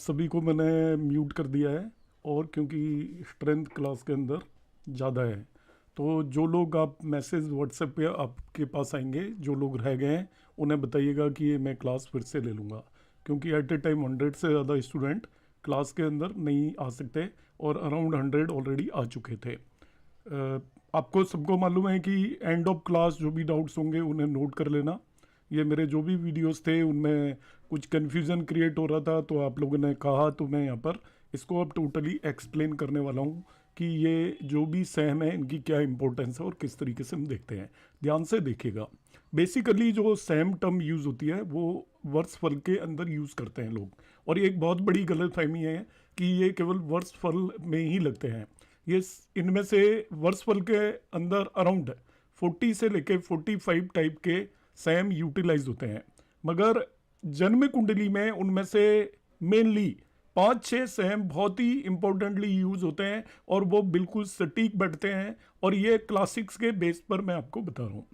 सभी को मैंने म्यूट कर दिया है और क्योंकि स्ट्रेंथ क्लास के अंदर ज़्यादा है तो जो लोग आप मैसेज व्हाट्सएप पे आपके पास आएंगे, जो लोग रह गए हैं उन्हें बताइएगा कि ये मैं क्लास फिर से ले लूँगा, क्योंकि एट ए टाइम 100 से ज़्यादा स्टूडेंट क्लास के अंदर नहीं आ सकते और अराउंड 100 ऑलरेडी आ चुके थे। आपको सबको मालूम है कि एंड ऑफ क्लास जो भी डाउट्स होंगे उन्हें नोट कर लेना। ये मेरे जो भी वीडियोस थे उनमें कुछ कन्फ्यूज़न क्रिएट हो रहा था तो आप लोगों ने कहा तो मैं यहाँ पर इसको अब टोटली एक्सप्लेन करने वाला हूँ कि ये जो भी सेम है इनकी क्या इंपॉर्टेंस है और किस तरीके से हम देखते हैं। ध्यान से देखिएगा। बेसिकली जो सेम टर्म यूज़ होती है वो वर्षफल के अंदर यूज़ करते हैं लोग, और ये एक बहुत बड़ी गलतफहमी है कि ये केवल वर्षफल में ही लगते हैं। ये इनमें से वर्षफल के अंदर अराउंड 40 से लेके 45 टाइप के सेम यूटिलाइज होते हैं, मगर जन्म कुंडली में उनमें से मेनली 5-6 सेम बहुत ही इंपॉर्टेंटली यूज होते हैं और वो बिल्कुल सटीक बैठते हैं, और ये क्लासिक्स के बेस पर मैं आपको बता रहा हूँ।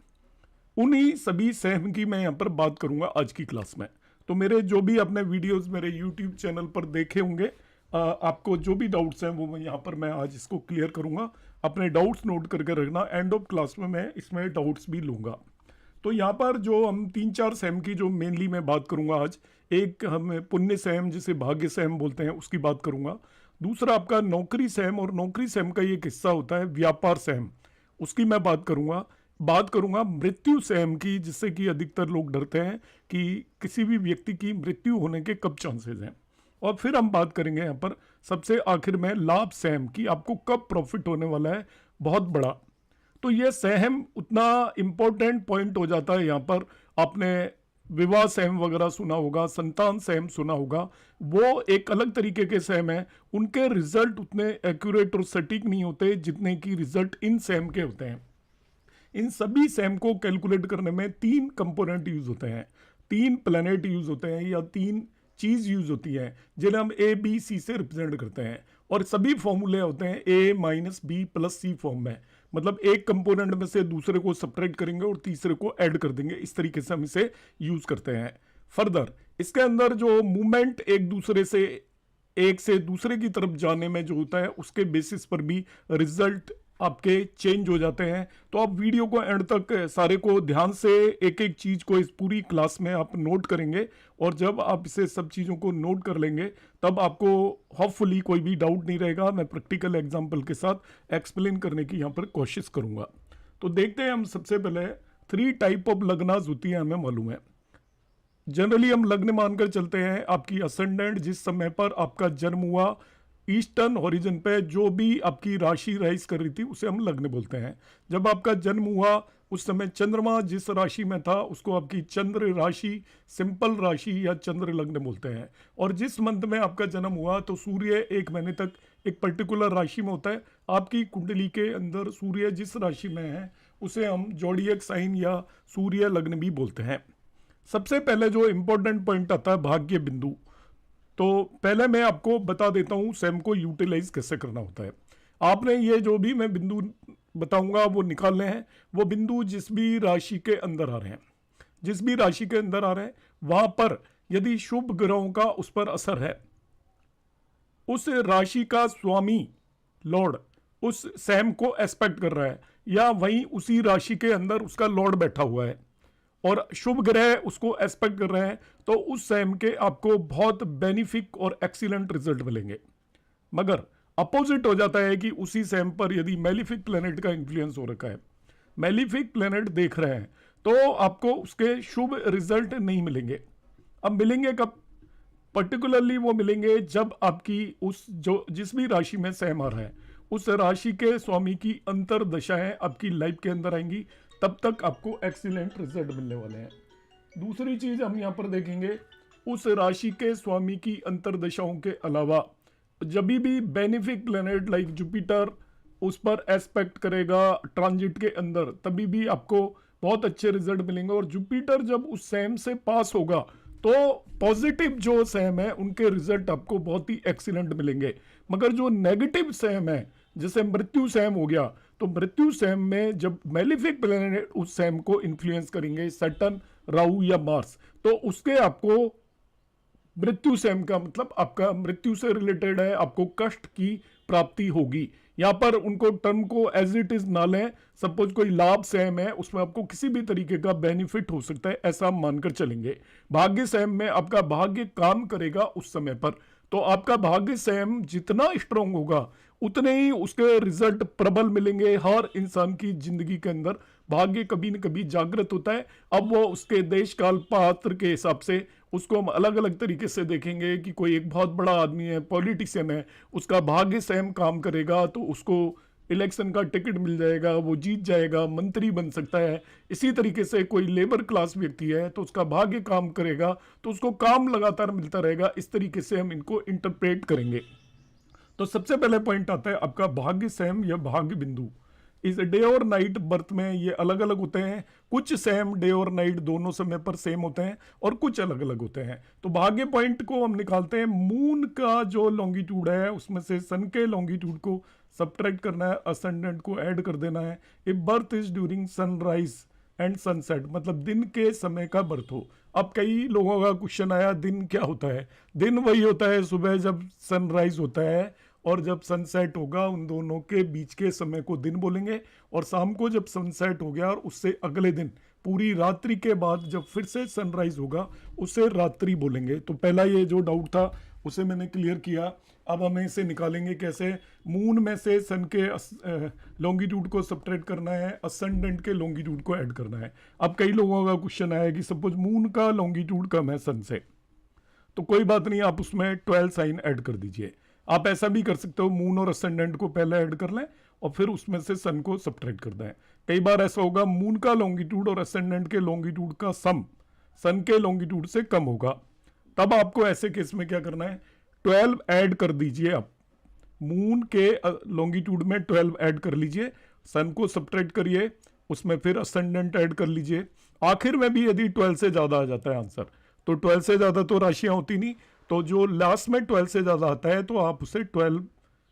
उन्हीं सभी सेम की मैं यहाँ पर बात करूँगा आज की क्लास में। तो मेरे जो भी आपने वीडियोस मेरे यूट्यूब चैनल पर देखे होंगे, आपको जो भी डाउट्स हैं वो यहाँ पर मैं आज इसको क्लियर करूँगा। अपने डाउट्स नोट करके रखना, एंड ऑफ क्लास में मैं इसमें डाउट्स भी लूँगा। तो यहाँ पर जो हम 3-4 सेम की जो मेनली मैं बात करूँगा आज, एक हम पुण्य सेम जिसे भाग्य सेम बोलते हैं उसकी बात करूँगा। दूसरा आपका नौकरी सेम, और नौकरी सेम का ये किस्सा होता है व्यापार सेम, उसकी मैं बात करूँगा मृत्यु सेम की, जिससे कि अधिकतर लोग डरते हैं कि किसी भी व्यक्ति की मृत्यु होने के कब चांसेस हैं। और फिर हम बात करेंगे यहाँ पर सबसे आखिर में लाभ सेम की, आपको कब प्रॉफिट होने वाला है बहुत बड़ा। तो ये सहम उतना इम्पोर्टेंट पॉइंट हो जाता है। यहाँ पर आपने विवाह सहम वगैरह सुना होगा, संतान सहम सुना होगा, वो एक अलग तरीके के सहम है। उनके रिजल्ट उतने एक्यूरेट और सटीक नहीं होते जितने की रिजल्ट इन सहम के होते हैं। इन सभी सहम को कैलकुलेट करने में 3 कंपोनेंट यूज होते हैं, 3 प्लैनेट यूज होते हैं या 3 चीज यूज होती है जिन्हें हम ए बी सी से रिप्रेजेंट करते हैं, और सभी फॉर्मूले होते हैं ए माइनस बी प्लस सी फॉर्म में। मतलब एक कंपोनेंट में से दूसरे को सब्ट्रैक्ट करेंगे और तीसरे को ऐड कर देंगे, इस तरीके से हम इसे यूज करते हैं। फर्दर इसके अंदर जो मूवमेंट एक दूसरे से एक से दूसरे की तरफ जाने में जो होता है उसके बेसिस पर भी रिजल्ट आपके चेंज हो जाते हैं। तो आप वीडियो को एंड तक सारे को ध्यान से एक एक चीज को इस पूरी क्लास में आप नोट करेंगे, और जब आप इसे सब चीजों को नोट कर लेंगे तब आपको होपफुली कोई भी डाउट नहीं रहेगा। मैं प्रैक्टिकल एग्जांपल के साथ एक्सप्लेन करने की यहाँ पर कोशिश करूंगा। तो देखते हैं हम सबसे पहले 3 टाइप ऑफ लग्नाज होती है, हमें मालूम है। जनरली हम लग्न मानकर चलते हैं आपकी असेंडेंट, जिस समय पर आपका जन्म हुआ ईस्टर्न हॉरिजन पे जो भी आपकी राशि राइज कर रही थी उसे हम लग्न बोलते हैं। जब आपका जन्म हुआ उस समय चंद्रमा जिस राशि में था उसको आपकी चंद्र राशि, सिंपल राशि या चंद्र लग्न बोलते हैं। और जिस मंथ में आपका जन्म हुआ तो सूर्य 1 महीने तक एक पर्टिकुलर राशि में होता है। आपकी कुंडली के अंदर सूर्य जिस राशि में है उसे हम जोडिएक साइन या सूर्य लग्न भी बोलते हैं। सबसे पहले जो इंपॉर्टेंट पॉइंट आता है भाग्य बिंदु। तो पहले मैं आपको बता देता हूं सेम को यूटिलाइज कैसे करना होता है। आपने ये जो भी मैं बिंदु बताऊंगा वो निकालने हैं। वो बिंदु जिस भी राशि के अंदर आ रहे हैं, जिस भी राशि के अंदर आ रहे हैं वहां पर यदि शुभ ग्रहों का उस पर असर है, उस राशि का स्वामी लॉर्ड उस सेम को एस्पेक्ट कर रहा है या वहीं उसी राशि के अंदर उसका लॉर्ड बैठा हुआ है और शुभ ग्रह उसको एस्पेक्ट कर रहे हैं, तो उस सेम के आपको बहुत बेनिफिक और एक्सीलेंट रिजल्ट मिलेंगे। मगर अपोजिट हो जाता है कि उसी सेम पर यदि मेलिफिक प्लेनेट का इन्फ्लुएंस हो रखा है, मेलिफिक प्लेनेट देख रहे हैं, तो आपको उसके शुभ रिजल्ट नहीं मिलेंगे। अब मिलेंगे कब? पर्टिकुलरली वो मिलेंगे जब आपकी उस जो जिस भी राशि में सेम आ रहा है उस राशि के स्वामी की अंतर दशाएं आपकी लाइफ के अंदर आएंगी, तब तक आपको एक्सीलेंट रिजल्ट मिलने वाले हैं। दूसरी चीज हम यहाँ पर देखेंगे, उस राशि के स्वामी की अंतरदशाओं के अलावा जब भी बेनिफिक प्लेनेट लाइक जुपिटर उस पर एस्पेक्ट करेगा ट्रांजिट के अंदर, तभी भी आपको बहुत अच्छे रिजल्ट मिलेंगे। और जुपिटर जब उस सेम से पास होगा तो पॉजिटिव जो सेम है उनके रिजल्ट आपको बहुत ही एक्सीलेंट मिलेंगे। मगर जो नेगेटिव सेम है जैसे मृत्यु सेम हो गया, तो मृत्यु सेम में जब मेलिफिक प्लैनेट उस सेम को इन्फ्लुएंस करेंगे, सैटर्न, राहु या मार्स, तो उसके आपको मृत्यु सेम का मतलब आपका मृत्यु से रिलेटेड है, आपको कष्ट की प्राप्ति होगी। यहां पर उनको टर्म को एज इट इज ना लें। सपोज कोई लाभ सेम है, उसमें आपको किसी भी तरीके का बेनिफिट हो सकता है, ऐसा हम मानकर चलेंगे। भाग्य सेम में आपका भाग्य काम करेगा उस समय पर। तो आपका भाग्य सेम जितना स्ट्रांग होगा उतने ही उसके रिजल्ट प्रबल मिलेंगे। हर इंसान की जिंदगी के अंदर भाग्य कभी न कभी जागृत होता है। अब वो उसके देश काल पात्र के हिसाब से उसको हम अलग अलग तरीके से देखेंगे कि कोई एक बहुत बड़ा आदमी है, पॉलिटिशियन है, उसका भाग्य सेम काम करेगा तो उसको इलेक्शन का टिकट मिल जाएगा, वो जीत जाएगा, मंत्री बन सकता है। इसी तरीके से कोई लेबर क्लास व्यक्ति है तो उसका भाग्य काम करेगा तो उसको काम लगातार मिलता रहेगा। इस तरीके से हम इनको इंटरप्रेट करेंगे। तो सबसे पहले पॉइंट आता है आपका भाग्य सेम या भाग्य बिंदु। इस डे और नाइट बर्थ में ये अलग अलग होते हैं। कुछ सेम डे और नाइट दोनों समय पर सेम होते हैं और कुछ अलग अलग होते हैं। तो भाग्य पॉइंट को हम निकालते हैं, मून का जो लॉन्गिट्यूड है उसमें से सन के लॉन्गिट्यूड को सब्ट्रैक्ट करना है, असेंडेंट को ऐड कर देना है। If birth is during sunrise and sunset, मतलब दिन के समय का बर्थ हो। अब कई लोगों का क्वेश्चन आया दिन क्या होता है। दिन वही होता है सुबह जब सनराइज होता है और जब सनसेट होगा, उन दोनों के बीच के समय को दिन बोलेंगे। और शाम को जब सनसेट हो गया और उससे अगले दिन पूरी रात्रि के बाद जब फिर से सनराइज होगा उसे रात्रि बोलेंगे। तो पहला ये जो डाउट था उसे मैंने क्लियर किया। अब हमें इसे निकालेंगे कैसे। मून में से सन के लॉन्गिट्यूड को सब्ट्रैक्ट करना है, असेंडेंट के लॉन्गिट्यूड को ऐड करना है। अब कई लोगों का क्वेश्चन आया कि सपोज मून का लॉन्गिट्यूड कम है सन से, तो कोई बात नहीं, आप उसमें 12 साइन ऐड कर दीजिए। आप ऐसा भी कर सकते हो, मून और असेंडेंट को पहले ऐड कर लें और फिर उसमें से सन को सब्ट्रैक्ट कर दें। कई बार ऐसा होगा मून का लॉन्गिट्यूड और असेंडेंट के लॉन्गिट्यूड का सम सन के लॉन्गिट्यूड से कम होगा, तब आपको ऐसे केस में क्या करना है, 12 ऐड कर दीजिए। आप मून के लॉन्गिट्यूड में 12 ऐड कर लीजिए, सन को सब्ट्रैक्ट करिए, उसमें फिर असेंडेंट ऐड कर लीजिए। आखिर में भी यदि 12 से ज्यादा आ जाता है आंसर, तो 12 से ज्यादा तो राशियां होती नहीं, तो जो लास्ट में 12 से ज्यादा आता है तो आप उसे 12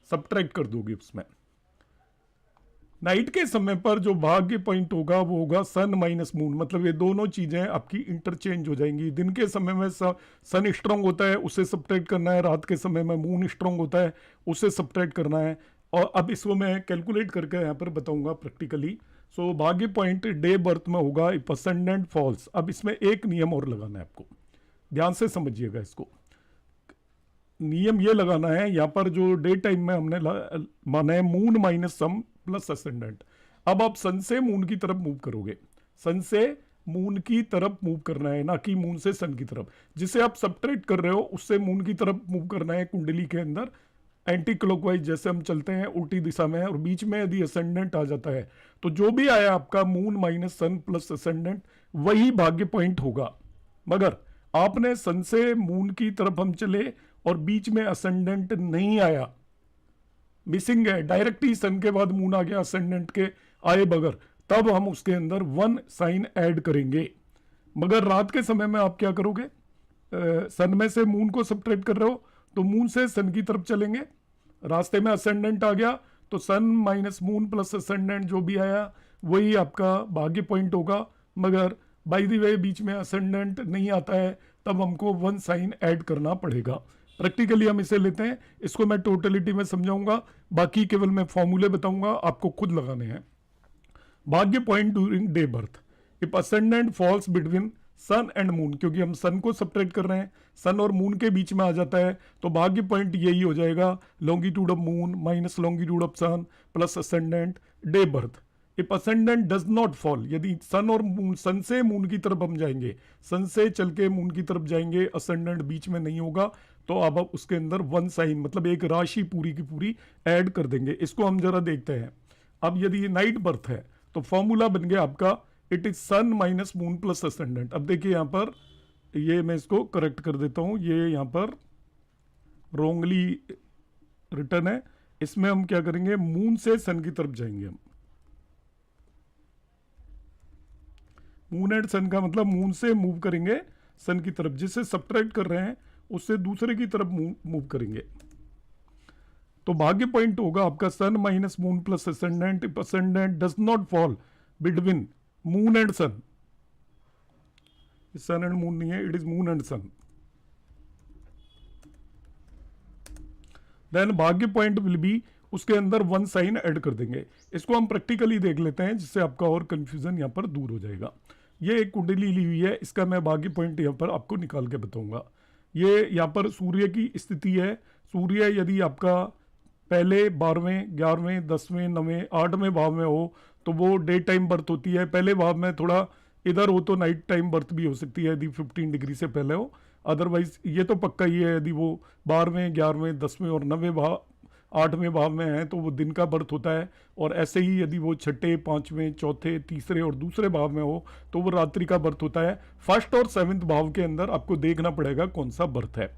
सब्ट्रैक्ट कर दोगे उसमें। नाइट के समय पर जो भाग्य पॉइंट होगा वो होगा सन माइनस मून, मतलब ये दोनों चीजें आपकी इंटरचेंज हो जाएंगी। दिन के समय में सन स्ट्रांग होता है, उसे सब्ट्रैक्ट करना है। रात के समय में मून स्ट्रांग होता है, उसे सब्ट्रैक्ट करना है। और अब इसको मैं कैलकुलेट करके यहाँ पर बताऊंगा प्रैक्टिकली। सो भाग्य पॉइंट डे बर्थ में होगा इफ असेंडेंट फॉल्स। अब इसमें एक नियम और लगाना है आपको, ध्यान से समझिएगा इसको। नियम ये लगाना है, यहां पर जो डे टाइम में हमने माना है moon minus sum plus ascendant. अब आप सन से मून की तरफ मूव करोगे, सन से मून की तरफ मूव करना है, ना कि मून से सन की तरफ। जिसे आप सब्ट्रैक्ट कर रहे हो उससे मून की तरफ मूव करना है कुंडली के अंदर, एंटी क्लॉकवाइज जैसे हम चलते हैं उल्टी दिशा में। और बीच में यदि असेंडेंट आ जाता है तो जो भी आया आपका मून माइनस सन प्लस असेंडेंट वही भाग्य पॉइंट होगा। मगर आपने सन से मून की तरफ हम चले और बीच में असेंडेंट नहीं आया, मिसिंग है, डायरेक्ट ही सन के बाद मून आ गया असेंडेंट के आए बगैर, तब हम उसके अंदर 1 साइन ऐड करेंगे। मगर रात के समय में आप क्या करोगे, सन में से मून को सब्ट्रैक्ट कर रहे हो तो मून से सन की तरफ चलेंगे, रास्ते में असेंडेंट आ गया तो सन माइनस मून प्लस असेंडेंट जो भी आया वही आपका भाग्य पॉइंट होगा। मगर बाय द वे बीच में असेंडेंट नहीं आता है तब हमको 1 साइन ऐड करना पड़ेगा। प्रैक्टिकली हम इसे लेते हैं, इसको मैं टोटलिटी में समझाऊंगा, बाकी केवल मैं फॉर्मूले बताऊंगा, आपको खुद लगाने हैं। भाग्य point during day birth if ascendant falls between sun and moon, क्योंकि हम सन को सब्ट्रैक्ट कर रहे हैं, सन और मून के बीच में आ जाता है तो भाग्य पॉइंट यही हो जाएगा, longitude of moon minus longitude of sun plus ascendant day birth. If ascendant does not fall, यदि सन और मून, सन से मून की तरफ हम जाएंगे, सन से चल के मून की तरफ जाएंगे, असेंडेंट बीच में नहीं होगा, तो अब आप उसके अंदर 1 साइन मतलब एक राशि पूरी की पूरी ऐड कर देंगे। इसको हम जरा देखते हैं। अब यदि नाइट बर्थ है तो फॉर्मूला बन गया आपका it is sun minus moon plus ascendant. अब देखिए यहां पर ये मैं इसको करेक्ट कर देता हूं, ये यहां पर रोंगली रिटर्न है। इसमें हम क्या करेंगे, मून से सन की तरफ जाएंगे हम। मून एंड सन का मतलब मून से मूव करेंगे सन की तरफ, जिसे सब्ट्रैक्ट कर रहे हैं उससे दूसरे की तरफ मूव करेंगे। तो भाग्य पॉइंट होगा आपका sun minus moon plus ascendant if ascendant does not fall between moon and sun. Sun and moon नहीं है, it is moon and sun. Then भाग्य पॉइंट विल बी, उसके अंदर 1 साइन ऐड कर देंगे। इसको हम प्रैक्टिकली देख लेते हैं जिससे आपका और कंफ्यूजन यहाँ पर दूर हो जाएगा। ये एक कुंडली ली हुई है, इसका मैं भाग्य पॉइंट यहाँ पर आपको निकाल के बताऊंगा। ये यहाँ पर सूर्य की स्थिति है। सूर्य यदि आपका पहले 12वें 11वें 10वें 9वें 8वें भाव में हो तो वो डे टाइम बर्थ होती है। पहले भाव में थोड़ा इधर हो तो नाइट टाइम बर्थ भी हो सकती है यदि 15 डिग्री से पहले हो। अदरवाइज ये तो पक्का ही है, यदि वो 12वें 11वें 10वें और 9वें भाव 8वें भाव में है तो वो दिन का बर्थ होता है। और ऐसे ही यदि वो छठे 5वें चौथे तीसरे और दूसरे भाव में हो तो वो रात्रि का बर्थ होता है। फर्स्ट और 7वें भाव के अंदर आपको देखना पड़ेगा कौन सा बर्थ है।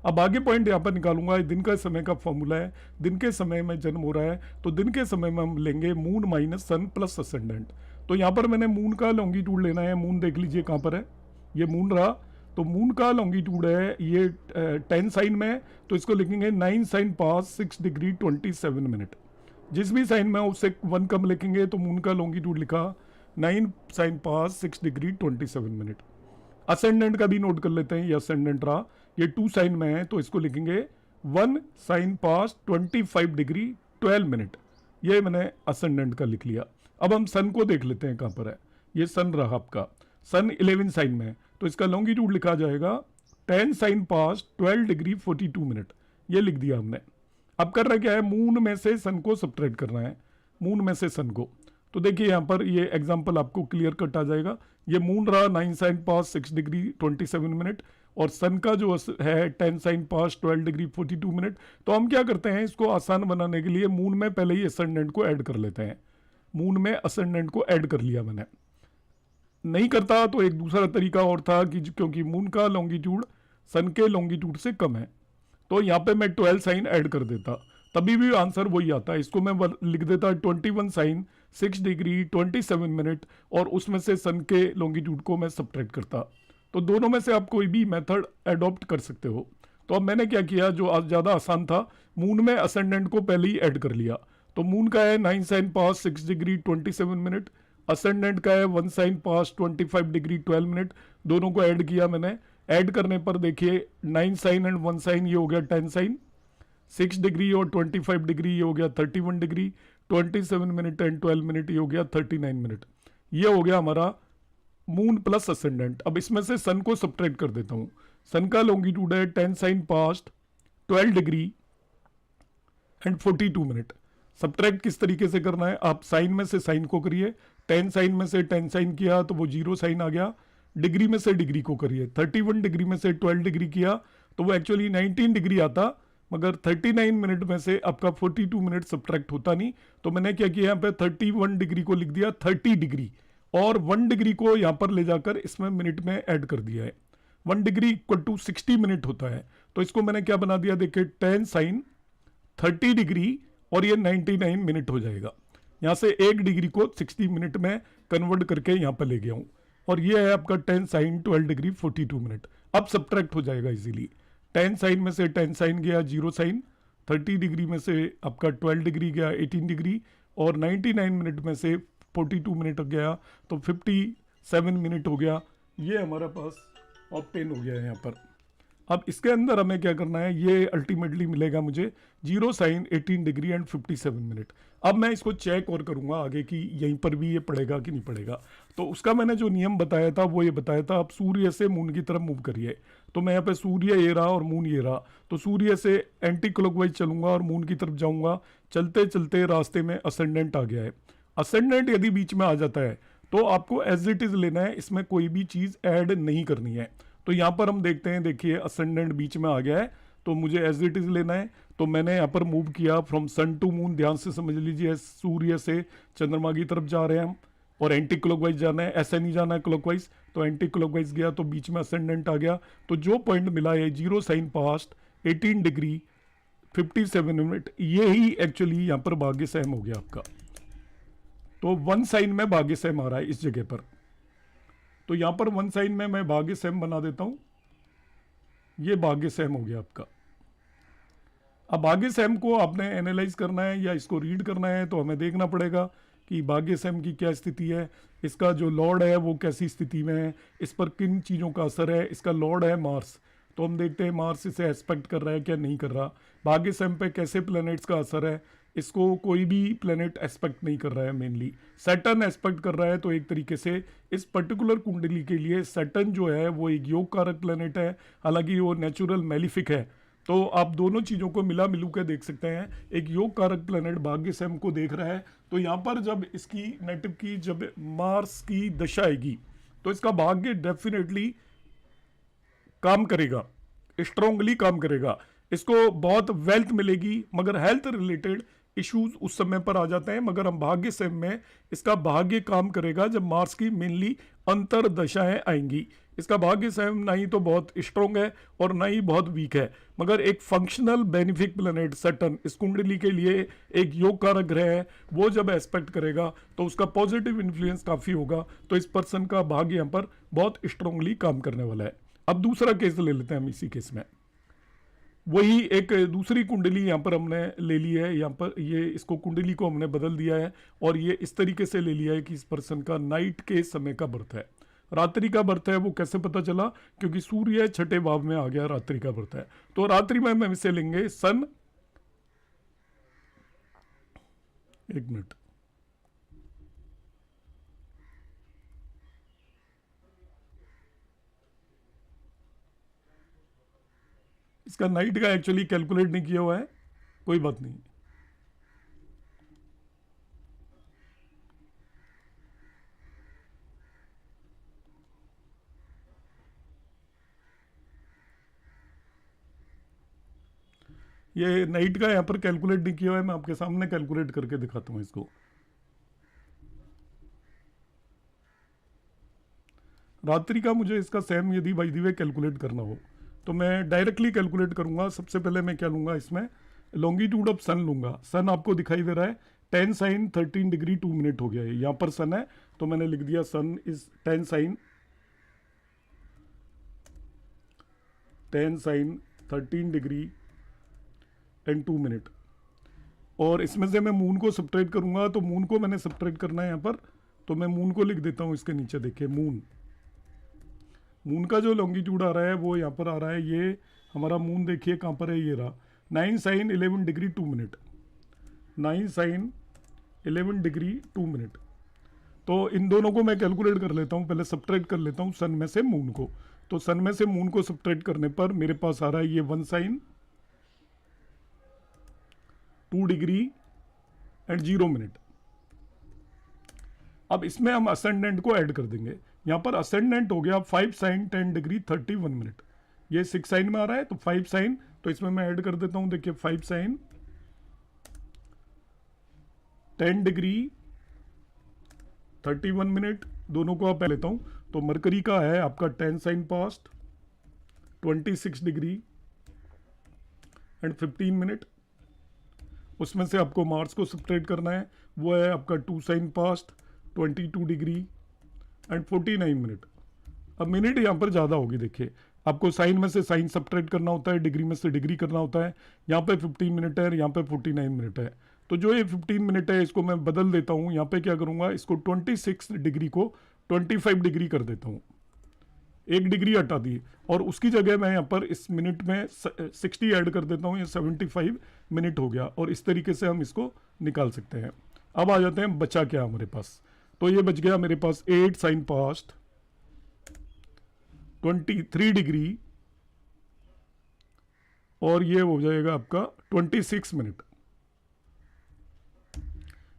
अब आगे पॉइंट यहाँ पर निकालूंगा। दिन का समय का फॉर्मूला है, दिन के समय में जन्म हो रहा है तो दिन के समय में हम लेंगे मून माइनस सन प्लस असेंडेंट। तो यहाँ पर मैंने मून का लॉन्गिट्यूड लेना है। मून देख लीजिए कहाँ पर है, ये मून रहा। तो मून का लॉन्गिट्यूड है ये 10 साइन में है तो इसको लिखेंगे 9 साइन पास 6 डिग्री 27 मिनट। जिस भी साइन में उससे 1 कम लिखेंगे तो मून का लॉन्गिट्यूड लिखा 9 साइन पास 6 डिग्री 27 मिनट। असेंडेंट का भी नोट कर लेते हैं, ये असेंडेंट रहा, ये 2 साइन में है तो इसको लिखेंगे 1 साइन पास 25 डिग्री 12 मिनट। ये मैंने असेंडेंट का लिख लिया। अब हम सन को देख लेते हैं कहाँ पर है। ये सन रहा आपका, सन 11 साइन में है तो इसका लॉन्गिट्यूड लिखा जाएगा 10 साइन पास 12 डिग्री 42 मिनट। ये लिख दिया हमने। अब करना क्या है, मून में से सन को सब्ट्रैक्ट करना है, मून में से सन को। तो देखिए यहाँ पर ये एग्जांपल आपको क्लियर कट आ जाएगा। ये मून रहा 9 साइन पास 6 डिग्री 27 मिनट और सन का जो है 10 साइन पास 12 डिग्री 42 मिनट। तो हम क्या करते हैं, इसको आसान बनाने के लिए मून में पहले ही असेंडेंट को ऐड कर लेते हैं। मून में असेंडेंट को ऐड कर लिया मैंने। नहीं करता तो एक दूसरा तरीका और था कि क्योंकि मून का लॉन्गिट्यूड सन के लॉन्गिट्यूड से कम है तो यहाँ पे मैं 12 साइन ऐड कर देता, तभी भी आंसर वही आता। इसको मैं लिख देता 21 साइन 6 डिग्री 27 मिनट और उसमें से सन के लॉन्गिट्यूड को मैं सब्ट्रैक्ट करता। तो दोनों में से आप कोई भी मेथड एडॉप्ट कर सकते हो। तो अब मैंने क्या किया, जो ज़्यादा आसान था, मून में असेंडेंट को पहले ही ऐड कर लिया। तो मून का है 9 साइन पास 6 डिग्री 27 मिनट, असेंडेंट का है 1 साइन पास 25 डिग्री 12 मिनट। दोनों को ऐड किया मैंने। ऐड करने पर देखिए 9 साइन एंड 1 साइन ये हो गया 10 साइन, 6 डिग्री और 25 डिग्री ये हो गया 31 डिग्री, 27 मिनट एंड 12 मिनट ये हो गया 39 मिनट। ये हो गया हमारा मून प्लस असेंडेंट। अब इसमें से सन को सब्ट्रैक्ट कर देता हूँ। सन का लॉन्गिट्यूड है 10 sign past 12 degree and 42 minute. Subtract किस तरीके से करना है, आप साइन में से साइन को करिए। 10 साइन में से 10 साइन किया तो वो 0 साइन आ गया। डिग्री में से डिग्री को करिए, 31 डिग्री में से 12 डिग्री किया तो वो एक्चुअली 19 डिग्री आता, मगर 39 मिनट में से आपका 42 मिनट सब्ट्रैक्ट होता नहीं। तो मैंने क्या किया, यहाँ पे 31 डिग्री को लिख दिया 30 डिग्री और 1 डिग्री को यहाँ पर ले जाकर इसमें मिनट में ऐड कर दिया है। 1 डिग्री इक्वल टू 60 मिनट होता है। तो इसको मैंने क्या बना दिया, देखिए 10 साइन 30 डिग्री और ये 99 मिनट हो जाएगा। यहाँ से 1 डिग्री को 60 मिनट में कन्वर्ट करके यहाँ पर ले गया हूँ और ये है आपका 10 साइन 12 डिग्री 42 मिनट। अब सब्ट्रैक्ट हो जाएगा इजीली। 10 साइन में से 10 साइन गया 0 साइन, 30 डिग्री में से आपका 12 डिग्री गया 18 डिग्री और 99 मिनट में से 42 मिनट गया तो 57 मिनट हो गया। ये हमारा पास ऑब्टेन हो गया है यहाँ पर। अब इसके अंदर हमें क्या करना है, ये अल्टीमेटली मिलेगा मुझे 0 साइन 18 डिग्री एंड 57 मिनट। अब मैं इसको चेक और करूंगा आगे कि यहीं पर भी ये पड़ेगा कि नहीं पड़ेगा। तो उसका मैंने जो नियम बताया था वो ये बताया था, आप सूर्य से मून की तरफ मूव करिए। तो मैं यहाँ पे सूर्य ये रहा और मून ये रहा, तो सूर्य से एंटी क्लॉकवाइज चलूंगा और मून की तरफ जाऊंगा। चलते चलते रास्ते में असेंडेंट आ गया है। असेंडेंट यदि बीच में आ जाता है तो आपको एज इट इज लेना है, इसमें कोई भी चीज ऐड नहीं करनी है। तो यहाँ पर हम देखते हैं, देखिए असेंडेंट बीच में आ गया है तो मुझे एज इट इज लेना है। तो मैंने यहाँ पर मूव किया फ्रॉम सन टू मून। ध्यान से समझ लीजिए, सूर्य से चंद्रमा की तरफ जा रहे हैं हम और एंटी क्लॉकवाइज जाना है, ऐसे नहीं जाना है क्लॉकवाइज। तो एंटी क्लॉकवाइज गया तो बीच में असेंडेंट आ गया। तो जो पॉइंट मिला है 0 साइन पास्ट 18 डिग्री 57 मिनट, ये ही एक्चुअली यहाँ पर भाग्य सहम हो गया आपका। तो 1 साइन में भाग्य सहम आ रहा है इस जगह पर। तो यहां पर 1 साइन में मैं भाग्य सहम बना देता हूं। ये भाग्य सहम हो गया आपका। अब भाग्य सहम को आपने एनालाइज करना है या इसको रीड करना है तो हमें देखना पड़ेगा कि भाग्य सहम की क्या स्थिति है, इसका जो लॉर्ड है वो कैसी स्थिति में है, इस पर किन चीज़ों का असर है। इसका लॉर्ड है मार्स, तो हम देखते हैं मार्स इसे एस्पेक्ट कर रहा है क्या नहीं कर रहा। भाग्य सेम पे कैसे प्लैनेट्स का असर है, इसको कोई भी प्लैनेट एस्पेक्ट नहीं कर रहा है, मेनली सैटर्न एस्पेक्ट कर रहा है। तो एक तरीके से इस पर्टिकुलर कुंडली के लिए सैटर्न जो है वो एक योग कारक प्लैनेट है, हालांकि वो नेचुरल मैलिफिक है। तो आप दोनों चीज़ों को मिला मिलू के देख सकते हैं। एक योग कारक प्लैनेट भाग्य सेम को देख रहा है, तो यहाँ पर जब इसकी नेटिव की जब मार्स की दशा आएगी तो इसका भाग्य डेफिनेटली काम करेगा, स्ट्रांगली काम करेगा, इसको बहुत वेल्थ मिलेगी। मगर हेल्थ रिलेटेड इश्यूज उस समय पर आ जाते हैं। मगर हम भाग्य से में इसका भाग्य काम करेगा जब मार्स की मेनली अंतर दशाएं आएंगी। इसका भाग्य सेम ना ही तो बहुत स्ट्रॉन्ग है और ना ही बहुत वीक है, मगर एक फंक्शनल बेनिफिक प्लैनेट सैटर्न इस कुंडली के लिए एक योग कारक ग्रह है। वो जब एस्पेक्ट करेगा तो उसका पॉजिटिव इन्फ्लुएंस काफ़ी होगा। तो इस पर्सन का भाग्य यहाँ पर बहुत स्ट्रांगली काम करने वाला है। अब दूसरा केस ले लेते हैं हम इसी केस में। वही एक दूसरी कुंडली यहाँ पर हमने ले ली है। यहाँ पर ये इसको कुंडली को हमने बदल दिया है और ये इस तरीके से ले लिया है कि इस पर्सन का नाइट के समय का बर्थ है, रात्रि का बर्थ है। वो कैसे पता चला, क्योंकि सूर्य छठे भाव में आ गया, रात्रि का बर्थ है। तो रात्रि में हम इसे लेंगे सन, एक मिनट, इसका नाइट का एक्चुअली कैलकुलेट नहीं किया हुआ है, कोई बात नहीं। ये नाइट का यहाँ पर कैलकुलेट नहीं किया हुआ है, मैं आपके सामने कैलकुलेट करके दिखाता हूँ इसको। रात्रि का मुझे इसका सेम यदि बाई द वे कैलकुलेट करना हो तो मैं डायरेक्टली कैलकुलेट करूंगा। सबसे पहले मैं क्या लूंगा, इसमें लॉन्गिट्यूड ऑफ सन लूंगा। सन आपको दिखाई दे रहा है 10 साइन 13 डिग्री 2 मिनट हो गया है, यहाँ पर सन है तो मैंने लिख दिया sun is 10 sign 13 degree and 2 minute. और इसमें से मैं मून को सब्ट्रैक्ट करूंगा, तो मून को मैंने सब्ट्रैक्ट करना है यहाँ पर, तो मैं मून को लिख देता हूँ इसके नीचे। देखिए मून का जो लॉन्गिट्यूड आ रहा है वो यहाँ पर आ रहा है, ये हमारा मून देखिए कहाँ पर है, ये रहा 9 sign 11 degree 2 minute, 9 sign 11 degree 2 minute. तो इन दोनों को मैं कैलकुलेट कर लेता हूँ, पहले सब्ट्रैक्ट कर लेता हूँ सन में से मून को। तो सन में से मून को सब्ट्रैक्ट करने पर मेरे पास आ रहा है ये 1 साइन 2 डिग्री एंड 0 मिनट। अब इसमें हम असेंडेंट को ऐड कर देंगे। यहाँ पर असेंडेंट हो गया 5 साइन 10 डिग्री 31 मिनट, ये 6 साइन में आ रहा है तो 5 साइन, तो इसमें मैं ऐड कर देता हूँ। देखिए 5 साइन 10 डिग्री 31 मिनट, दोनों को आप लेता हूँ। तो मरकरी का है आपका 10 sign past 26 degree and 15 minute. उसमें से आपको मार्स को सब्ट्रैक्ट करना है, वो है आपका 2 sign past 22 degree and 49 minute. अब मिनट यहाँ पर ज़्यादा होगी, देखिए आपको साइन में से साइन सब्ट्रैक्ट करना होता है, डिग्री में से डिग्री करना होता है। यहाँ पे 15 मिनट है, यहाँ पे 49 मिनट है। तो जो ये 15 मिनट है इसको मैं बदल देता हूँ। यहाँ पे क्या करूँगा, इसको 26 डिग्री को 25 डिग्री कर देता हूँ, 1 डिग्री हटा दी, और उसकी जगह मैं यहाँ पर इस मिनट में 60 ऐड कर देता हूँ, ये 75 मिनट हो गया। और इस तरीके से हम इसको निकाल सकते हैं। अब आ जाते हैं बचा क्या हमारे पास, तो ये बच गया मेरे पास 8 साइन पास्ट 23 डिग्री और ये हो जाएगा आपका 26 मिनट।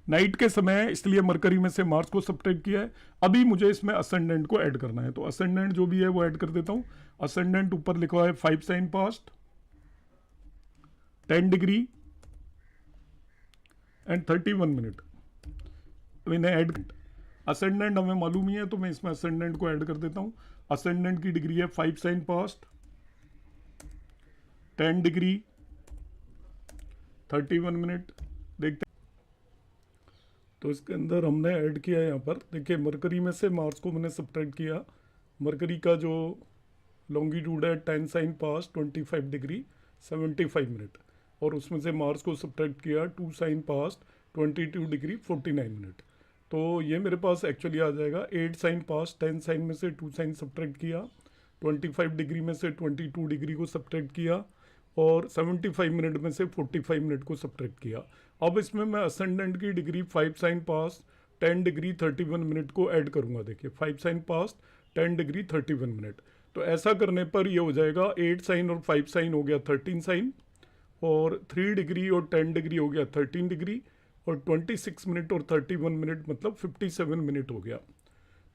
नाइट के समय है, इसलिए मरकरी में से मार्स को सब्ट्रैक्ट किया है। अभी मुझे इसमें असेंडेंट को ऐड करना है, तो असेंडेंट जो भी है वो ऐड कर देता हूं। असेंडेंट ऊपर लिखा है 5 sign past 10 degree and 31 minute, मैंने ऐड। असेंडेंट हमें मालूम ही है तो मैं इसमें असेंडेंट को ऐड कर देता हूं। असेंडेंट की डिग्री है 5 साइन पास्ट 10 डिग्री 31 मिनट। देखते तो इसके अंदर हमने ऐड किया है यहाँ पर, देखिए मरकरी में से मार्स को मैंने सब्ट्रैक्ट किया। मरकरी का जो लॉन्गिट्यूड है 10 साइन पास 25 डिग्री 75 मिनट, और उसमें से मार्स को सब्ट्रैक्ट किया 2 साइन पास 22 डिग्री 49 मिनट। तो ये मेरे पास एक्चुअली आ जाएगा 8 साइन पास 10 साइन में से 2 साइन सब्ट्रैक्ट किया 25 डिग्री में से 22 डिग्री को सब्ट्रैक्ट किया और 75 मिनट में से 45 मिनट को सब्ट्रैक्ट किया। अब इसमें मैं असेंडेंट की degree 5 sign past 10 degree 31 minute को ऐड करूंगा। देखिए 5 साइन पास्ट 10 डिग्री 31 मिनट, तो ऐसा करने पर ये हो जाएगा 8 साइन और 5 साइन हो गया 13 साइन, और 3 डिग्री और 10 डिग्री हो गया 13 डिग्री, और 26 मिनट और 31 मिनट मतलब 57 मिनट हो गया।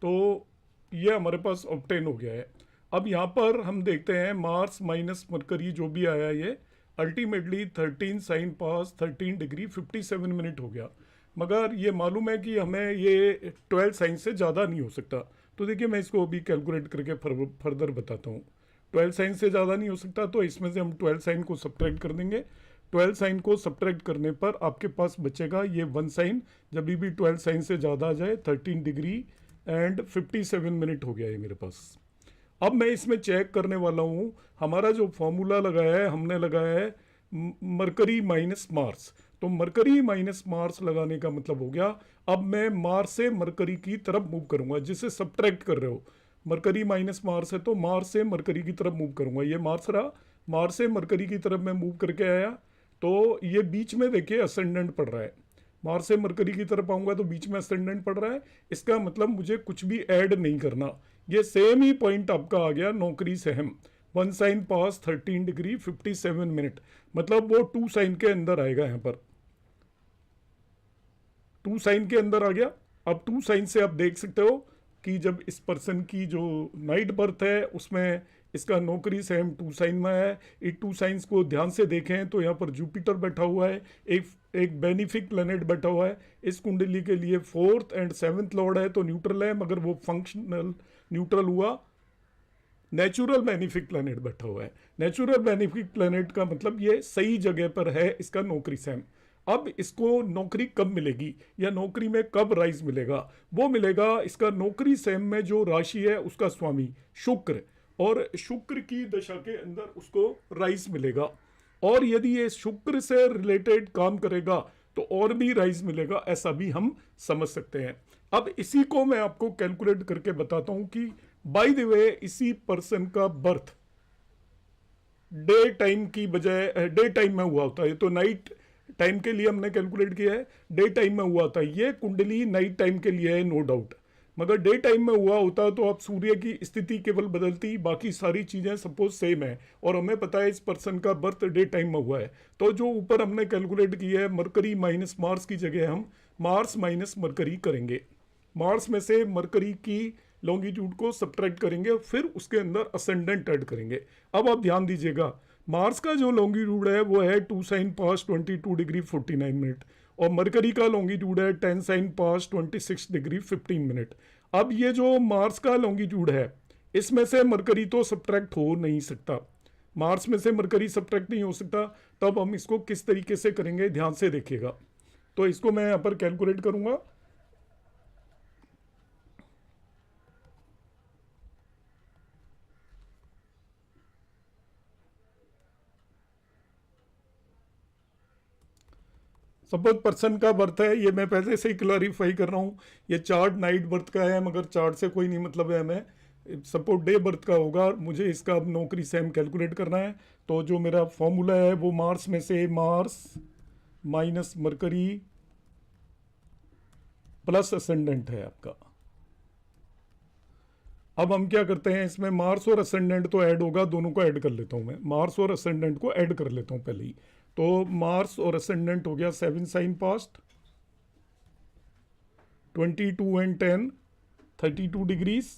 तो ये हमारे पास ऑब्टेन हो गया है। अब यहाँ पर हम देखते हैं मार्स माइनस मरकरी जो भी आया ये अल्टीमेटली 13 साइन पास 13 डिग्री 57 मिनट हो गया। मगर ये मालूम है कि हमें ये 12 साइन से ज़्यादा नहीं हो सकता। तो देखिए मैं इसको अभी कैलकुलेट करके फर्दर बताता हूँ। 12 साइन से ज़्यादा नहीं हो सकता, तो इसमें से हम 12 साइन को सब्ट्रैक्ट कर देंगे। 12 साइन को सब्ट्रैक्ट करने पर आपके पास बचेगा ये 1 साइन, जब भी 12 साइन से ज़्यादा आ जाए 13 डिग्री एंड 57 मिनट हो गया है मेरे पास। अब मैं इसमें चेक करने वाला हूँ, हमारा जो फॉर्मूला लगाया है हमने लगाया है मरकरी माइनस मार्स। तो मरकरी माइनस मार्स लगाने का मतलब हो गया अब मैं मार्स से मरकरी की तरफ मूव करूंगा, जिसे सब्ट्रैक्ट कर रहे हो। मरकरी माइनस मार्स है तो मार्स से मरकरी की तरफ मूव करूंगा। ये मार्स रहा, मार्स से मरकरी की तरफ मैं मूव करके आया, तो ये बीच में देखिए असेंडेंट पड़ रहा है। मार्स से मरकरी की तरफ आऊंगा तो बीच में असेंडेंट पड़ रहा है। इसका मतलब मुझे कुछ भी ऐड नहीं करना, ये सेम ही पॉइंट आपका आ गया नौकरी सहम। 1 साइन पास 13 डिग्री 57 मिनट, मतलब वो 2 साइन के अंदर आएगा। यहाँ पर 2 साइन के अंदर आ गया। अब 2 साइन से आप देख सकते हो कि जब इस पर्सन की जो नाइट बर्थ है उसमें इसका नौकरी सेम 2 साइन में है। एक 2 साइंस को ध्यान से देखें तो यहाँ पर जुपिटर बैठा हुआ है, एक बेनिफिक प्लैनेट बैठा हुआ है। इस कुंडली के लिए 4th एंड 7th लॉर्ड है तो न्यूट्रल है, मगर वो फंक्शनल न्यूट्रल हुआ। नेचुरल बेनिफिक प्लैनेट बैठा हुआ है। नेचुरल बेनिफिक प्लैनेट का मतलब ये सही जगह पर है इसका नौकरी सेम। अब इसको नौकरी कब मिलेगी या नौकरी में कब राइज मिलेगा, वो मिलेगा इसका नौकरी सेम में जो राशि है उसका स्वामी शुक्र, और शुक्र की दशा के अंदर उसको राइज मिलेगा। और यदि ये शुक्र से रिलेटेड काम करेगा तो और भी राइज मिलेगा, ऐसा भी हम समझ सकते हैं। अब इसी को मैं आपको कैलकुलेट करके बताता हूं कि बाय द वे इसी पर्सन का बर्थ डे टाइम की बजाय डे टाइम में हुआ होता है। तो नाइट टाइम के लिए हमने कैलकुलेट किया है, डे टाइम में हुआ था। ये कुंडली नाइट टाइम के लिए है नो डाउट, मगर डे टाइम में हुआ होता तो अब सूर्य की स्थिति केवल बदलती, बाकी सारी चीजें सपोज सेम है। और हमें पता है इस पर्सन का बर्थ डे टाइम में हुआ है। तो जो ऊपर हमने कैलकुलेट किया है मरकरी माइनस मार्स की जगह हम मार्स माइनस मरकरी करेंगे। मार्स में से मरकरी की लॉन्गिट्यूड को सब्ट्रैक्ट करेंगे, फिर उसके अंदर असेंडेंट ऐड करेंगे। अब आप ध्यान दीजिएगा, मार्स का जो लॉन्गिट्यूड है वो है 2 साइन पास 22 डिग्री 49 मिनट, और मरकरी का लॉन्गिट्यूड है 10 साइन पास 26 डिग्री 15 मिनट। अब ये जो मार्स का लॉन्गिट्यूड है इसमें से मरकरी तो सब्ट्रैक्ट हो नहीं सकता, मार्स में से मरकरी सब्ट्रैक्ट नहीं हो सकता। तब हम इसको किस तरीके से करेंगे ध्यान से देखिएगा। तो इसको मैं यहाँ पर कैलकुलेट करूंगा। सपोज पर्सन का बर्थ है, ये मैं पहले से ही क्लैरिफाई कर रहा हूँ, ये चार्ट नाइट बर्थ का है मगर चार्ट से कोई नहीं मतलब है हमें। सपोज डे बर्थ का होगा, मुझे इसका अब नौकरी सेम कैलकुलेट करना है। तो जो मेरा फॉर्मूला है वो मार्स में से Mars minus mercury plus ascendant है आपका। अब हम क्या करते हैं, इसमें मार्स और असेंडेंट तो ऐड होगा, दोनों को ऐड कर लेता हूं मैं। मार्स और असेंडेंट को ऐड कर लेता हूं पहले ही। तो मार्स और असेंडेंट हो गया 7 साइन पास्ट 22 एंड 10 32 डिग्रीज,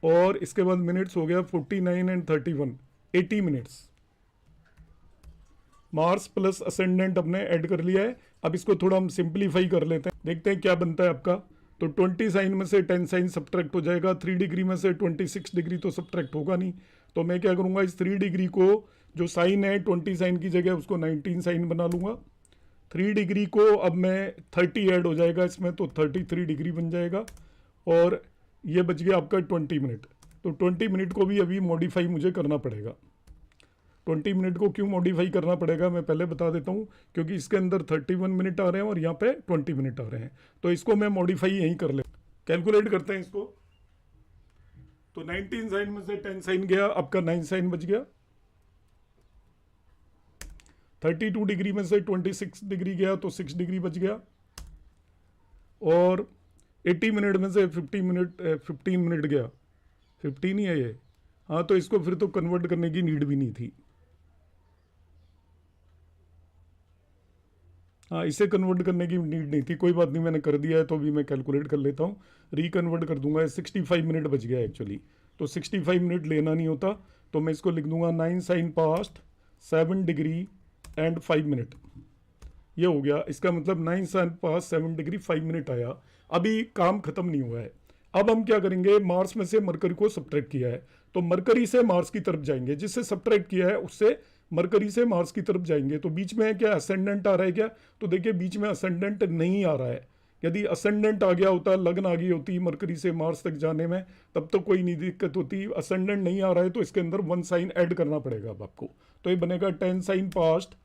और इसके बाद मिनट्स हो गया 49 and 31 80 minutes. Mars plus ascendant हमने ऐड कर लिया है। अब इसको थोड़ा हम सिंप्लीफाई कर लेते हैं, देखते हैं क्या बनता है आपका। तो 20 साइन में से 10 साइन सब्ट्रैक्ट हो जाएगा, 3 डिग्री में से 26 डिग्री तो सब्ट्रैक्ट होगा नहीं। तो मैं क्या करूंगा, इस 3 डिग्री को जो साइन है 20 साइन की जगह उसको 19 साइन बना लूंगा। 3 डिग्री को अब मैं 30 ऐड हो जाएगा इसमें, तो 33 डिग्री बन जाएगा। और ये बच गया आपका 20 मिनट। तो 20 मिनट को भी अभी मॉडिफाई मुझे करना पड़ेगा। 20 मिनट को क्यों मॉडिफाई करना पड़ेगा मैं पहले बता देता हूँ, क्योंकि इसके अंदर 31 मिनट आ रहे हैं और यहाँ पे 20 मिनट आ रहे हैं। तो इसको मैं मॉडिफाई यहीं कर ले, कैलकुलेट करते हैं इसको। तो 19 साइन में से 10 साइन गया, आपका 9 साइन बच गया। 32 डिग्री में से 26 डिग्री गया तो 6 डिग्री बच गया। और 80 मिनट में से 15 मिनट गया, 15 ही है ये। हाँ, तो इसको फिर तो कन्वर्ट करने की नीड भी नहीं थी। हाँ, इसे कन्वर्ट करने की नीड नहीं थी, कोई बात नहीं, मैंने कर दिया है तो भी मैं कैलकुलेट कर लेता हूँ, रिकन्वर्ट कर दूंगा। 65 मिनट बच गया एक्चुअली, तो 65 मिनट लेना नहीं होता, तो मैं इसको लिख दूंगा 9 sign past 7 degree and 5 minute. ये हो गया, इसका मतलब 9 साइन पास्ट 7 डिग्री 5 मिनट आया। अभी काम खत्म नहीं हुआ है। अब हम क्या करेंगे, मार्स में से मरकरी को सब्ट्रैक्ट किया है, तो मरकरी से मार्स की तरफ जाएंगे, जिससे सब्ट्रैक्ट किया है उससे मरकरी से मार्स की तरफ जाएंगे। तो बीच में क्या असेंडेंट आ रहा है क्या, तो देखिए बीच में असेंडेंट नहीं आ रहा है। यदि असेंडेंट आ गया होता, लगन आ गई होती मरकरी से मार्स तक जाने में, तब तो कोई नहीं दिक्कत होती। असेंडेंट नहीं आ रहा है तो इसके अंदर 1 साइन ऐड करना पड़ेगा अब आपको। तो ये बनेगा 10 sign past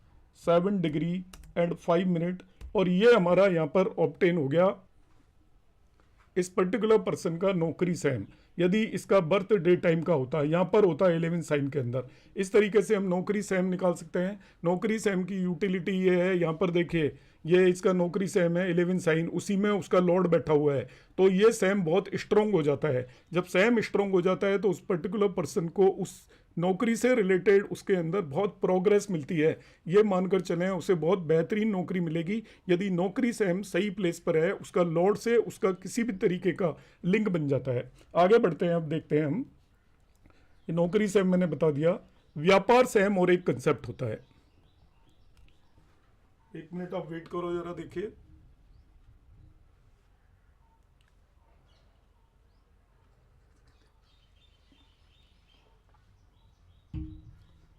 7 degree and 5 minute. और ये हमारा यहाँ पर ऑब्टेन हो गया इस पर्टिकुलर पर्सन का नौकरी सैम। यदि इसका बर्थ डे टाइम का होता है, यहाँ पर होता है 11 साइन के अंदर। इस तरीके से हम नौकरी सैम निकाल सकते हैं। नौकरी सैम की यूटिलिटी ये है, यहाँ पर देखिए ये इसका नौकरी सैम है 11 साइन, उसी में उसका लॉर्ड बैठा हुआ है, तो ये सैम बहुत स्ट्रोंग हो जाता है। जब सैम स्ट्रोंग हो जाता है तो उस पर्टिकुलर पर्सन को उस नौकरी से रिलेटेड उसके अंदर बहुत प्रोग्रेस मिलती है। ये मानकर चलें उसे बहुत बेहतरीन नौकरी मिलेगी यदि नौकरी सैम सही प्लेस पर है, उसका लॉर्ड से उसका किसी भी तरीके का लिंक बन जाता है। आगे बढ़ते हैं, अब देखते हैं हम। ये नौकरी सैम मैंने बता दिया। व्यापार सैम और एक कंसेप्ट होता है। एक मिनट आप वेट करो जरा, देखिए।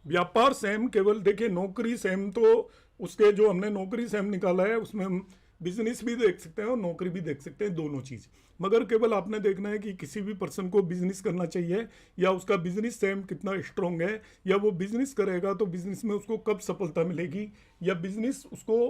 व्यापार सैम केवल देखिए, नौकरी सैम तो उसके जो हमने नौकरी सैम निकाला है उसमें हम बिजनेस भी देख सकते हैं और नौकरी भी देख सकते हैं, दोनों चीज। मगर केवल आपने देखना है कि किसी भी पर्सन को बिजनेस करना चाहिए या उसका बिजनेस सैम कितना स्ट्रांग है, या वो बिजनेस करेगा तो बिजनेस में उसको कब सफलता मिलेगी, या बिजनेस उसको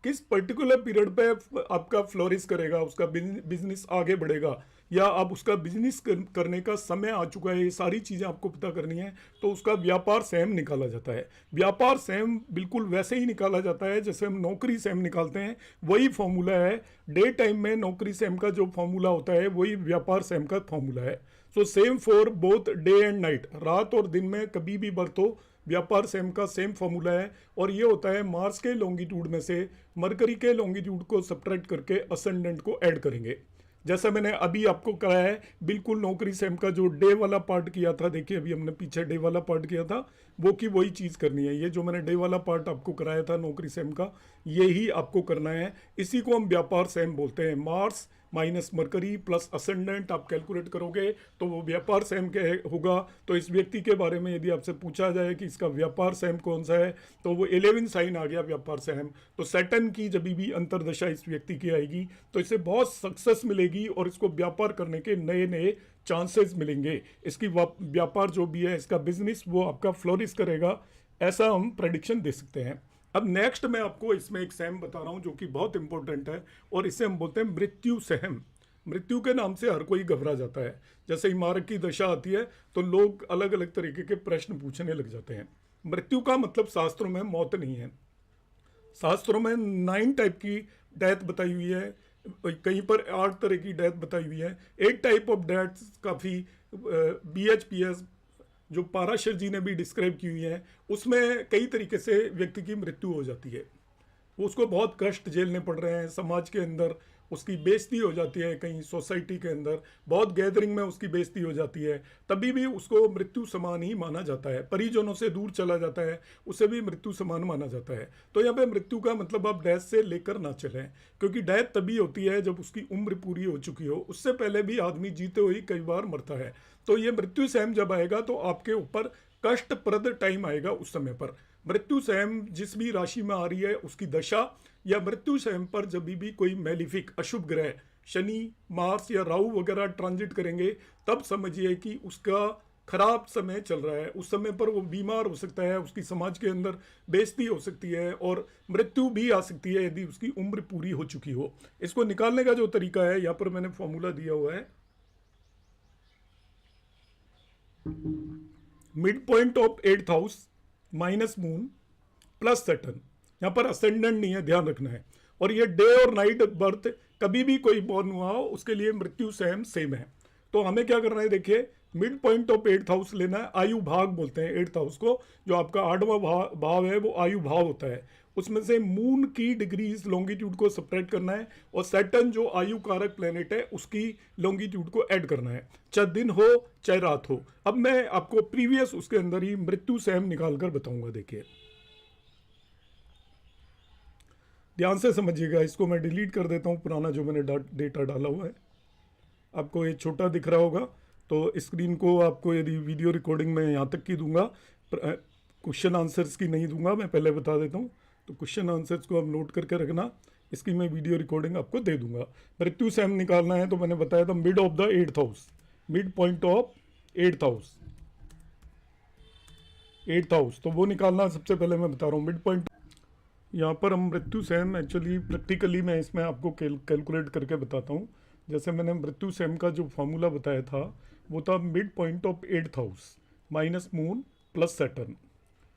किस पर्टिकुलर पीरियड पे आपका फ्लोरिश करेगा, उसका बिजनेस आगे बढ़ेगा, या अब उसका बिजनेस करने का समय आ चुका है, ये सारी चीज़ें आपको पता करनी है। तो उसका व्यापार सैम निकाला जाता है। व्यापार सैम बिल्कुल वैसे ही निकाला जाता है जैसे हम नौकरी सैम निकालते हैं, वही फॉर्मूला है। डे टाइम में नौकरी सैम का जो फॉर्मूला होता है वही व्यापार सैम का फॉर्मूला है। So same for both day and night, रात और दिन में कभी भी बर्थ हो, व्यापार सैम का सेम फॉर्मूला है। और ये होता है मार्स के लॉन्गिट्यूड में से मरकरी के लॉन्गिट्यूड को सब्ट्रैक्ट करके असेंडेंट को ऐड करेंगे। जैसा मैंने अभी आपको कराया है, बिल्कुल नौकरी सैम का जो डे वाला पार्ट किया था, देखिए अभी हमने पीछे डे वाला पार्ट किया था, वो की वही चीज़ करनी है। ये जो मैंने डे वाला पार्ट आपको कराया था नौकरी सैम का, ये ही आपको करना है। इसी को हम व्यापार सैम बोलते हैं। Mars minus mercury plus ascendant आप कैलकुलेट करोगे तो वो व्यापार सैम के होगा। तो इस व्यक्ति के बारे में यदि आपसे पूछा जाए कि इसका व्यापार सैम कौन सा है, तो वो 11 साइन आ गया व्यापार सैम। तो सैटर्न की जब भी अंतर्दशा इस व्यक्ति की आएगी तो इसे बहुत सक्सेस मिलेगी और इसको व्यापार करने के नए नए चांसेस मिलेंगे। इसकी व्यापार जो भी है, इसका बिजनेस वो आपका फ्लोरिश करेगा, ऐसा हम प्रेडिक्शन दे सकते हैं। अब नेक्स्ट मैं आपको इसमें एक सैम बता रहा हूं जो कि बहुत इंपॉर्टेंट है, और इसे हम बोलते हैं मृत्यु सहम। मृत्यु के नाम से हर कोई घबरा जाता है। जैसे ही मार्ग की दशा आती है तो लोग अलग अलग तरीके के प्रश्न पूछने लग जाते हैं। मृत्यु का मतलब शास्त्रों में मौत नहीं है। शास्त्रों में 9 टाइप की डेथ बताई हुई है, कहीं पर 8 तरह की डेथ बताई हुई है। एक टाइप ऑफ डेथ काफ़ी BHPS जो पाराशर जी ने भी डिस्क्राइब की हुई है, उसमें कई तरीके से व्यक्ति की मृत्यु हो जाती है। उसको बहुत कष्ट झेलने पड़ रहे हैं, समाज के अंदर उसकी बेइज्जती हो जाती है, कहीं सोसाइटी के अंदर बहुत गैदरिंग में उसकी बेइज्जती हो जाती है, तभी भी उसको मृत्यु समान ही माना जाता है। परिजनों से दूर चला जाता है, उसे भी मृत्यु समान माना जाता है। तो यहाँ पे मृत्यु का मतलब आप डेथ से लेकर ना चलें, क्योंकि डेथ तभी होती है जब उसकी उम्र पूरी हो चुकी हो। उससे पहले भी आदमी जीते हुए कई बार मरता है। तो ये मृत्यु सहम जब आएगा तो आपके ऊपर कष्टप्रद टाइम आएगा। उस समय पर मृत्यु सहम जिस भी राशि में आ रही है उसकी दशा, या मृत्यु सहम पर जब भी कोई मैलिफिक अशुभ ग्रह शनि, मार्स या राहु वगैरह ट्रांजिट करेंगे, तब समझिए कि उसका खराब समय चल रहा है। उस समय पर वो बीमार हो सकता है, उसकी समाज के अंदर बेइज्जती हो सकती है और मृत्यु भी आ सकती है यदि उसकी उम्र पूरी हो चुकी हो। इसको निकालने का जो तरीका है, यहाँ पर मैंने फॉर्मूला दिया हुआ है। Midpoint of 8th house minus moon plus Saturn, यहाँ पर असेंडेंट नहीं है, ध्यान रखना है। और ये डे और नाइट बर्थ, कभी भी कोई बॉर्न हुआ हो उसके लिए मृत्यु सेम है। तो हमें क्या करना है, देखिए mid point of 8th house लेना है, आयु भाग बोलते हैं 8th हाउस को, जो आपका 8वां भाव है वो आयु भाव होता है। उसमें से मून की डिग्रीज लॉन्गिट्यूड को सब्ट्रैक्ट करना है, और सैटर्न जो आयु कारक प्लेनेट है उसकी लॉन्गिट्यूड को ऐड करना है, चाहे दिन हो चाहे रात हो। अब मैं आपको प्रीवियस उसके अंदर ही मृत्यु सेम निकाल कर बताऊंगा। देखिए ध्यान से समझिएगा, इसको मैं डिलीट कर देता हूं, पुराना जो मैंने डेटा डाला हुआ है। आपको ये छोटा दिख रहा होगा, तो स्क्रीन को आपको यदि वीडियो रिकॉर्डिंग में यहाँ तक की दूंगा, क्वेश्चन आंसर्स की नहीं दूंगा, मैं पहले बता देता हूँ। तो क्वेश्चन आंसर्स को आप नोट करके रखना, इसकी मैं वीडियो रिकॉर्डिंग आपको दे दूंगा। मृत्यु सेम निकालना है तो मैंने बताया था mid of the 8th house, mid point of 8th house, 8th house, तो वो निकालना सबसे पहले मैं बता रहा हूँ मिड पॉइंट। यहाँ पर हम मृत्यु सेम एक्चुअली प्रैक्टिकली मैं इसमें आपको कैलकुलेट करके बताता हूँ। जैसे मैंने मृत्यु सेम का जो फॉर्मूला बताया था वो था mid point of 8th house minus moon plus Saturn,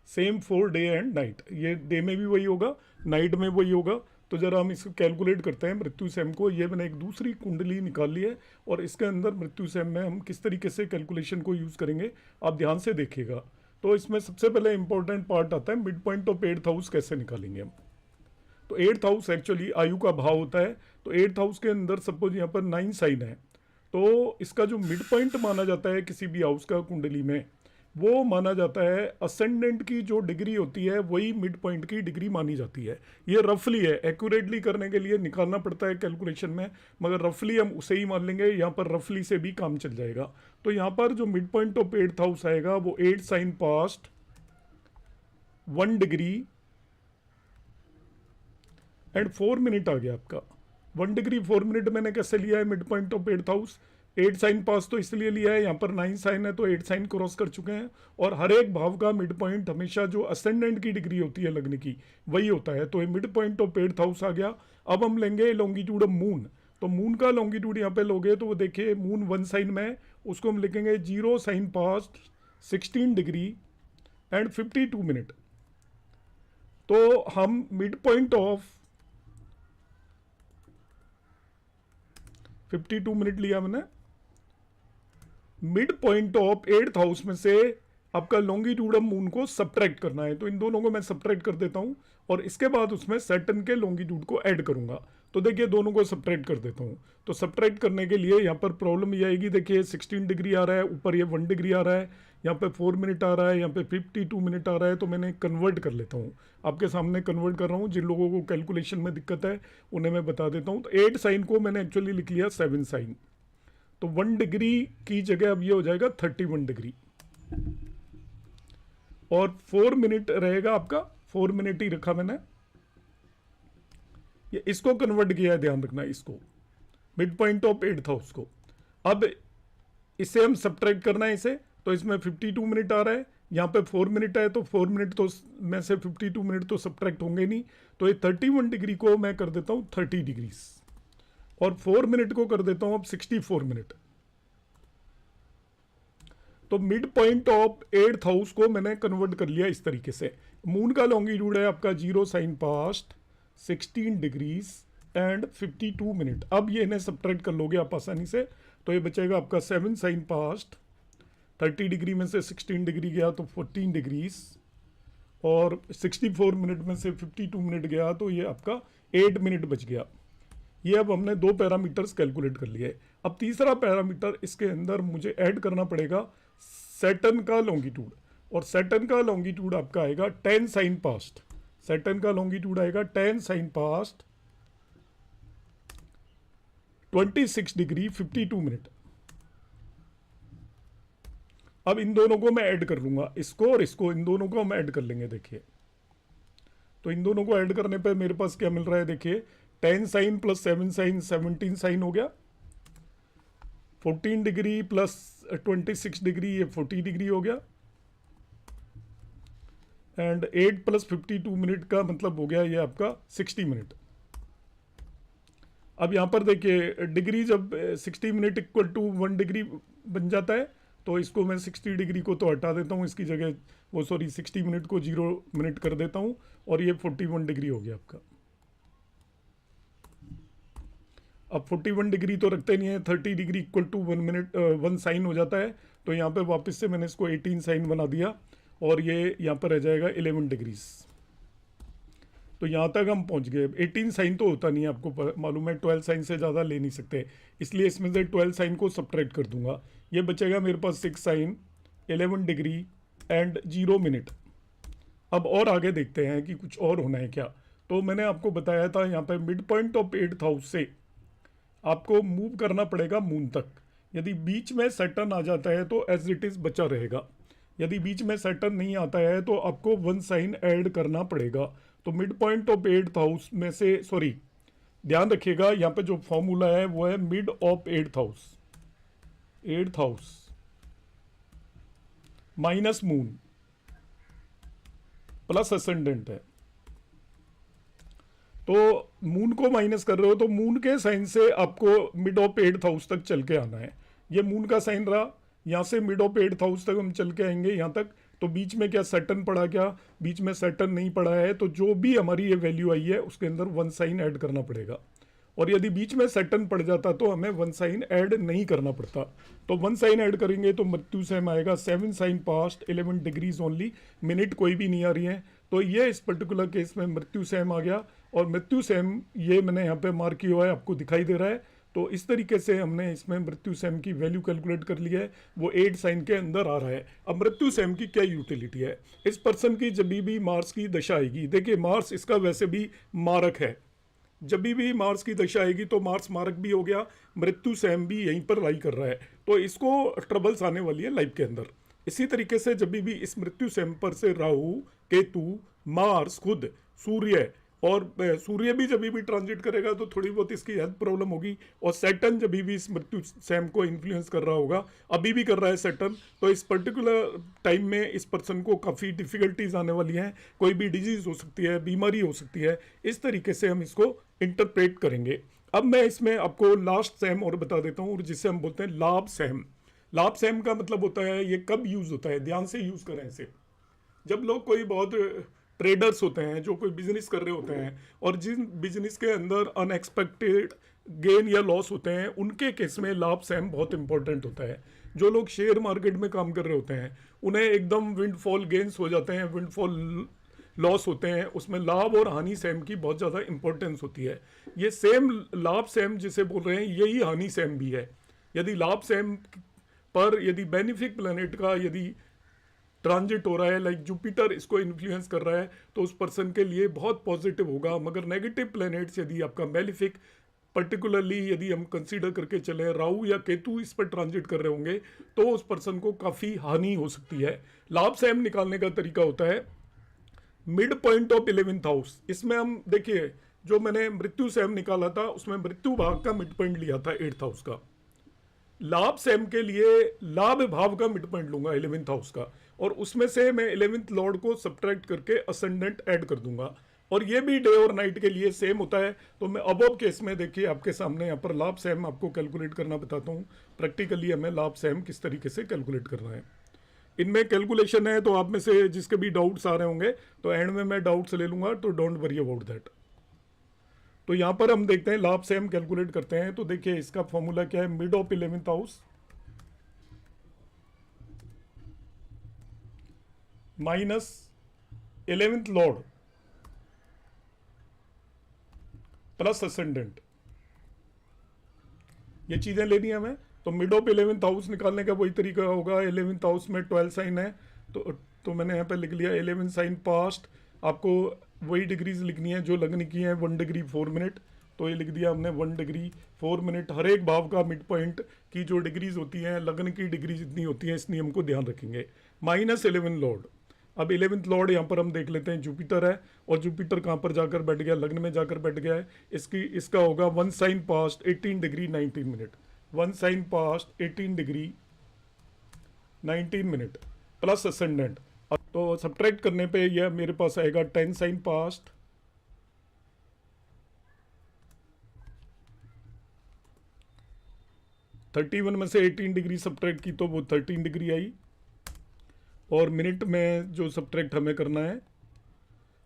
same for day and night. ये डे में भी वही होगा, नाइट में वही होगा। तो जरा हम इसको कैलकुलेट करते हैं मृत्यु सेम को। ये मैंने एक दूसरी कुंडली निकाल ली है, और इसके अंदर मृत्यु सेम में हम किस तरीके से कैलकुलेशन को यूज़ करेंगे आप ध्यान से देखिएगा। तो इसमें सबसे पहले इंपॉर्टेंट पार्ट आता है midpoint of 8th house कैसे निकालेंगे हम। तो 8th हाउस एक्चुअली आयु का भाव होता है। तो 8th हाउस के अंदर सपोज यहाँ पर 9 साइन है, तो इसका जो मिड पॉइंट माना जाता है किसी भी हाउस का कुंडली में, वो माना जाता है असेंडेंट की जो डिग्री होती है वही मिड पॉइंट की डिग्री मानी जाती है। ये रफली है, एक्यूरेटली करने के लिए निकालना पड़ता है कैलकुलेशन में, मगर रफली हम उसे ही मान लेंगे। यहाँ पर रफली से भी काम चल जाएगा। तो यहाँ पर जो mid point of 8th house आएगा वो 8 sign past 1 degree and 4 minute आ गया आपका। 1 डिग्री 4 मिनट मैंने कैसे लिया है midpoint of 8th house, 8 sign pass तो इसलिए लिया है, यहाँ पर 9 साइन है तो 8 साइन क्रॉस कर चुके हैं। और हर एक भाव का मिड पॉइंट हमेशा जो असेंडेंट की डिग्री होती है लगने की वही होता है। तो ये midpoint of 8th house आ गया। अब हम लेंगे लॉन्गिट्यूड ऑफ मून। तो मून का लॉन्गिट्यूड यहाँ पे लोगे तो वो देखिए मून 1 साइन में, उसको हम लिखेंगे 0 sign past 16 degree and 52 minute. तो हम मिड पॉइंट ऑफ 52 मिनट लिया मैंने। Mid point of 8th house में से आपका लॉन्गिट्यूड ऑफ मून को सब्ट्रैक्ट करना है, तो इन दोनों को मैं सब्ट्रैक्ट कर देता हूं, और इसके बाद उसमें सैटर्न के लॉन्गिट्यूड को ऐड करूंगा। तो देखिए दोनों को सब्ट्रैक्ट कर देता हूं। तो सब्ट्रैक्ट करने के लिए यहाँ पर प्रॉब्लम ये आएगी, देखिए 16 डिग्री आ रहा है, ऊपर ये 1 डिग्री आ रहा है, यहाँ पे 4 मिनट आ रहा है, यहाँ पे 52 मिनट आ रहा है। तो मैंने कन्वर्ट कर लेता हूँ, आपके सामने कन्वर्ट कर रहा हूँ। जिन लोगों को कैलकुलेशन में दिक्कत है उन्हें मैं बता देता हूँ। तो 8 साइन को मैंने एक्चुअली लिख लिया 7 साइन, तो 1 डिग्री की जगह अब ये हो जाएगा 31 डिग्री, और 4 मिनट रहेगा आपका, 4 मिनट ही रखा मैंने। ये इसको कन्वर्ट किया है, ध्यान रखना इसको, mid point of 8th house को। अब इसे हम सब्ट्रैक्ट करना है इसे, तो इसमें 52 मिनट आ रहा है, यहाँ पे 4 मिनट है, तो 4 मिनट तो में से 52 मिनट तो सब्ट्रैक्ट होंगे नहीं। तो ये 31 डिग्री को मैं कर देता हूँ 30 डिग्रीज, और 4 मिनट को कर देता हूं अब 64 मिनट। तो mid point of 8th house को मैंने कन्वर्ट कर लिया इस तरीके से। मून का लॉन्गिट्यूड है आपका 0 sign past 16 degrees and 52 minute. अब ये इन्हें सब्ट्रैक्ट कर लोगे आप आसानी से, तो ये बचेगा आपका 7 साइन पास्ट 30 डिग्री में से 16 डिग्री गया तो 14 डिग्रीज, और 64 मिनट में से 52 मिनट गया तो ये आपका 8 मिनट बच गया। ये अब हमने 2 पैरामीटर्स कैलकुलेट कर लिए। अब तीसरा पैरामीटर इसके अंदर मुझे ऐड करना पड़ेगा सैटर्न का लॉन्गिट्यूड, और सैटर्न का लॉन्गिट्यूड आपका आएगा 10 साइन पास्ट। सैटर्न का लॉन्गिट्यूड आएगा 10 साइन पास्ट 26 डिग्री 52 मिनट। अब इन दोनों को मैं ऐड कर लूंगा, इसको और इसको, इन दोनों को हम ऐड कर लेंगे। देखिए तो इन दोनों को ऐड करने पे मेरे पास क्या मिल रहा है, देखिए 10 साइन प्लस 7 साइन 17 साइन हो गया, 14 डिग्री प्लस 26 डिग्री ये 40 डिग्री हो गया, एंड 8 प्लस 52 मिनट का मतलब हो गया ये आपका 60 मिनट। अब यहाँ पर देखिए डिग्री जब 60 मिनट इक्वल टू 1 डिग्री बन जाता है, तो इसको मैं 60 डिग्री को तो हटा देता हूँ, इसकी जगह वो 60 मिनट को 0 मिनट कर देता हूँ, और ये 41 डिग्री हो गया आपका। अब 41 डिग्री तो रखते नहीं है, 30 degree equal to 1 minute 1 sign हो जाता है। तो यहाँ पे वापस से मैंने इसको 18 साइन बना दिया, और ये यहाँ पर रह जाएगा 11 डिग्रीज। तो यहाँ तक हम पहुँच गए। 18 साइन तो होता नहीं है, आपको मालूम है, 12 साइन से ज़्यादा ले नहीं सकते, इसलिए इसमें से 12 साइन को सब्ट्रैक्ट कर दूंगा। ये बचेगा मेरे पास 6 साइन 11 डिग्री एंड 0 मिनट। अब और आगे देखते हैं कि कुछ और होना है क्या। तो मैंने आपको बताया था यहाँ पे mid point of 8th house से आपको मूव करना पड़ेगा मून तक। यदि बीच में सैटर्न आ जाता है तो एज इट इज बचा रहेगा, यदि बीच में सैटर्न नहीं आता है तो आपको 1 साइन ऐड करना पड़ेगा। तो mid point of 8th house में से, सॉरी ध्यान रखिएगा, यहाँ पे जो फॉर्मूला है वो है mid of 8th house, 8th house minus moon plus ascendant है। तो मून को माइनस कर रहे हो तो मून के साइन से आपको मिड ऑफ 8th हाउस तक चल के आना है। ये मून का साइन रहा, यहाँ से मिड ऑफ 8th हाउस तक हम चल के आएंगे यहाँ तक। तो बीच में क्या सैटर्न पड़ा, क्या बीच में सैटर्न नहीं पड़ा है, तो जो भी हमारी ये वैल्यू आई है उसके अंदर 1 साइन ऐड करना पड़ेगा। और यदि बीच में सैटर्न पड़ जाता तो हमें 1 साइन ऐड नहीं करना पड़ता। तो 1 साइन ऐड करेंगे तो मृत्यु सेम आएगा, 7 sign past 11 degrees only, minute कोई भी नहीं आ रही है। तो ये इस पर्टिकुलर केस में मृत्यु सेम आ गया, और मृत्यु सेम ये मैंने यहाँ पे मार्क किया हुआ है, आपको दिखाई दे रहा है। तो इस तरीके से हमने इसमें मृत्यु सेम की वैल्यू कैलकुलेट कर ली है, वो 8 साइन के अंदर आ रहा है। अब मृत्यु सेम की क्या यूटिलिटी है, इस पर्सन की जब भी मार्स की दशा आएगी, देखिए मार्स इसका वैसे भी मारक है, जब भी मार्स की दशा आएगी तो मार्स मारक भी हो गया, मृत्यु सेम भी यहीं पर लाई कर रहा है, तो इसको ट्रबल्स आने वाली है लाइफ के अंदर। इसी तरीके से जब भी इस मृत्यु सेम पर से राहु, केतु, मार्स खुद, सूर्य, और सूर्य भी जब भी ट्रांजिट करेगा तो थोड़ी बहुत इसकी हेल्थ प्रॉब्लम होगी, और सैटर्न जब भी इस मृत्यु सेम को इन्फ्लुएंस कर रहा होगा, अभी भी कर रहा है सैटर्न, तो इस पर्टिकुलर टाइम में इस पर्सन को काफ़ी डिफिकल्टीज आने वाली हैं, कोई भी डिजीज हो सकती है, बीमारी हो सकती है। इस तरीके से हम इसको इंटरप्रेट करेंगे। अब मैं इसमें आपको लास्ट सेम और बता देता हूँ, जिसे हम बोलते हैं लाभ सेम। लाभ सेम का मतलब होता है, ये कब यूज होता है, ध्यान से यूज करें इसे। जब लोग कोई बहुत ट्रेडर्स होते हैं जो कोई बिजनेस कर रहे होते हैं, और जिन बिजनेस के अंदर अनएक्सपेक्टेड गेन या लॉस होते हैं, उनके केस में लाभ सेम बहुत इंपॉर्टेंट होता है। जो लोग शेयर मार्केट में काम कर रहे होते हैं उन्हें एकदम विंडफॉल गेन्स हो जाते हैं, विंडफॉल लॉस होते हैं, उसमें लाभ और हानि सेम की बहुत ज़्यादा इंपॉर्टेंस होती है। ये सेम लाभ सेम जिसे बोल रहे हैं, यही हानि सेम भी है। यदि लाभ सेम पर यदि बेनिफिक प्लैनेट का यदि ट्रांजिट हो रहा है, लाइक जुपिटर इसको इन्फ्लुएंस कर रहा है, तो उस पर्सन के लिए बहुत पॉजिटिव होगा। मगर नेगेटिव प्लैनेट्स यदि आपका मेलिफिक, पर्टिकुलरली यदि हम कंसीडर करके चले राहु या केतु इस पर ट्रांजिट कर रहे होंगे, तो उस पर्सन को काफ़ी हानि हो सकती है। लाभ सेम निकालने का तरीका होता है midpoint of 11th house. इसमें हम देखिए, जो मैंने मृत्यु सेम निकाला था उसमें मृत्यु भाग का मिड पॉइंट लिया था 8th हाउस का। लाभ सेम के लिए लाभ भाव का मिड पॉइंट लूंगा 11th हाउस का, और उसमें से मैं 11th लॉर्ड को सब्ट्रैक्ट करके असेंडेंट ऐड कर दूंगा। और ये भी डे और नाइट के लिए सेम होता है। तो मैं अब केस में देखिए आपके सामने यहाँ पर लाभ सेम आपको कैलकुलेट करना बताता हूँ। प्रैक्टिकली हमें लाभ सेम किस तरीके से कैलकुलेट करना है, इनमें कैलकुलेशन है। तो आप में से जिसके भी डाउट्स आ रहे होंगे तो एंड में मैं डाउट्स ले लूंगा, तो डोंट वरी अबाउट दैट। तो यहाँ पर हम देखते हैं लाभ सेम कैलकुलेट करते हैं। तो देखिए इसका फॉर्मूला क्या है, mid of 11th house minus 11th Lord plus ascendant, ये चीजें लेनी है हमें। तो मिड ऑफ 11th हाउस निकालने का वही तरीका होगा, 11th हाउस में 12 साइन है, तो मैंने यहाँ पे लिख लिया 11 साइन पास्ट। आपको वही डिग्रीज लिखनी है जो लगने की है, 1 डिग्री 4 मिनट। तो ये लिख दिया हमने 1 डिग्री 4 मिनट। हर एक भाव का मिड पॉइंट की जो डिग्रीज होती हैं, लगन की डिग्री जितनी होती है, इस नियम को ध्यान रखेंगे। माइनस 11 लॉर्ड, अब 11th लॉर्ड यहाँ पर हम देख लेते हैं जुपिटर है, और जुपिटर कहाँ पर जाकर बैठ गया, लग्न में जाकर बैठ गया है। इसका होगा 1 sign past 18 degree 19 minute, 1 sign past 18 degree 19 minute plus ascendant. तो सब्ट्रैक्ट करने पे यह मेरे पास आएगा 10 साइन पास्ट 31 में से 18 डिग्री सब्ट्रैक्ट की तो वो 13 डिग्री आई, और मिनट में जो सब्ट्रैक्ट हमें करना है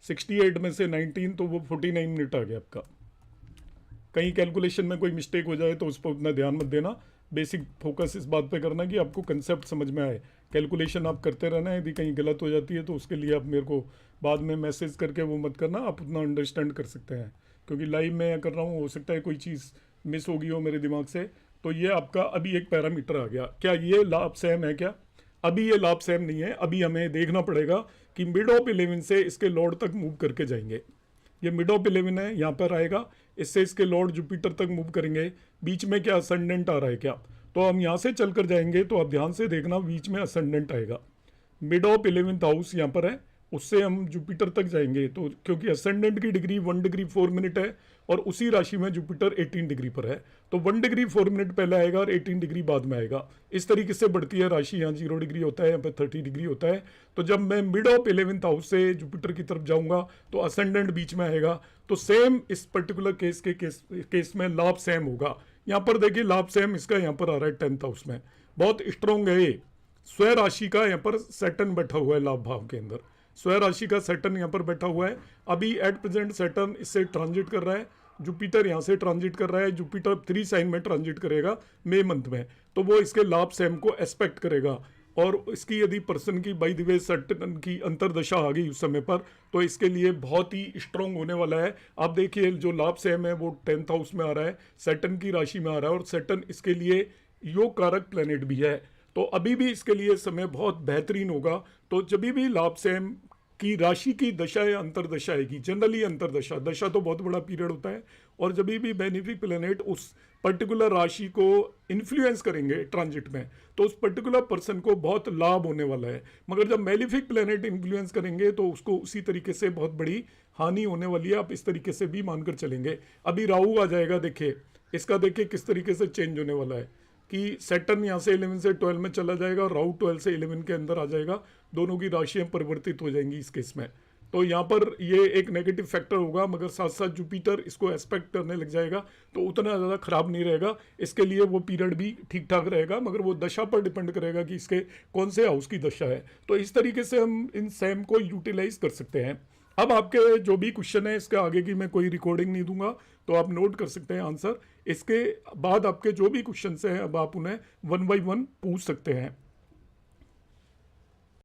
68 में से 19 तो वो 49 मिनट आ गया आपका। कहीं कैलकुलेशन में कोई मिस्टेक हो जाए तो उस पर उतना ध्यान मत देना, बेसिक फोकस इस बात पे करना कि आपको कंसेप्ट समझ में आए। कैलकुलेशन आप करते रहना है, यदि कहीं गलत हो जाती है तो उसके लिए आप मेरे को बाद में मैसेज करके वो मत करना, आप उतना अंडरस्टैंड कर सकते हैं, क्योंकि लाइव में कर रहा हूँ, हो सकता है कोई चीज़ मिस हो गई हो मेरे दिमाग से। तो ये आपका अभी एक पैरामीटर आ गया। क्या ये लाभ सेम है क्या? अभी ये लाभ सेम नहीं है, अभी हमें देखना पड़ेगा कि मिड ऑफ 11 से इसके लॉर्ड तक मूव करके जाएंगे। ये मिड ऑफ 11 है, यहाँ पर आएगा, इससे इसके लॉर्ड जुपिटर तक मूव करेंगे, बीच में क्या असेंडेंट आ रहा है क्या? तो हम यहाँ से चल कर जाएंगे तो आप ध्यान से देखना, बीच में असेंडेंट आएगा, मिड ऑफ 11th हाउस यहाँ पर है, उससे हम जुपिटर तक जाएंगे। तो क्योंकि असेंडेंट की डिग्री 1 डिग्री 4 मिनट है और उसी राशि में जुपिटर 18 डिग्री पर है, तो 1 डिग्री 4 मिनट पहले आएगा और 18 डिग्री बाद में आएगा। इस तरीके से बढ़ती है राशि, यहाँ 0 डिग्री होता है, यहाँ पे 30 डिग्री होता है। तो जब मैं मिड ऑफ 11th हाउस से जुपिटर की तरफ जाऊंगा तो असेंडेंट बीच में आएगा। तो सेम इस पर्टिकुलर केस में लाभ सेम होगा। यहाँ पर देखिए लाभ सेम इसका यहाँ पर आ रहा है 10th हाउस में, बहुत स्ट्रॉन्ग है ये। स्वय राशि का यहाँ पर सैटर्न बैठा हुआ है लाभ भाव के अंदर, स्वय राशि का सैटर्न यहाँ पर बैठा हुआ है। अभी एट प्रेजेंट सैटर्न इससे ट्रांजिट कर रहा है, जुपिटर यहाँ से ट्रांजिट कर रहा है, जुपिटर 3 साइन में ट्रांजिट करेगा मई मंथ में, तो वो इसके लाभ सेम को एस्पेक्ट करेगा। और इसकी यदि पर्सन की बाई द वे सैटर्न की अंतरदशा आ गई उस समय पर, तो इसके लिए बहुत ही स्ट्रांग होने वाला है। आप देखिए जो लाभ सेम है वो 10th हाउस में आ रहा है, सैटर्न की राशि में आ रहा है, और सैटर्न इसके लिए योग कारक प्लेनेट भी है। तो अभी भी इसके लिए समय बहुत बेहतरीन होगा। तो जब भी लाभ सेम की राशि की दशा या अंतरदशा आएगी, जनरली अंतरदशा, दशा तो बहुत बड़ा पीरियड होता है, और जब भी बेनिफिक प्लेनेट उस पर्टिकुलर राशि को इन्फ्लुएंस करेंगे ट्रांजिट में, तो उस पर्टिकुलर पर्सन को बहुत लाभ होने वाला है। मगर जब मेलिफिक प्लेनेट इन्फ्लुएंस करेंगे तो उसको उसी तरीके से बहुत बड़ी हानि होने वाली है। आप इस तरीके से भी मानकर चलेंगे। अभी राहु आ जाएगा, देखिए इसका, देखिए किस तरीके से चेंज होने वाला है कि सैटर्न यहाँ से 11 से 12 में चला जाएगा और राहु 12 से 11 के अंदर आ जाएगा, दोनों की राशियां परिवर्तित हो जाएंगी इस केस में। तो यहाँ पर ये एक नेगेटिव फैक्टर होगा, मगर साथ साथ जुपिटर इसको एस्पेक्ट करने लग जाएगा तो उतना ज़्यादा खराब नहीं रहेगा। इसके लिए वो पीरियड भी ठीक ठाक रहेगा, मगर वो दशा पर डिपेंड करेगा कि इसके कौन से हाउस की दशा है। तो इस तरीके से हम इन सेम को यूटिलाइज कर सकते हैं। अब आपके जो भी क्वेश्चन है इसके आगे की मैं कोई रिकॉर्डिंग नहीं दूंगा, तो आप नोट कर सकते हैं आंसर। इसके बाद आपके जो भी क्वेश्चन हैं अब आप उन्हें 1 बाय 1 पूछ सकते हैं।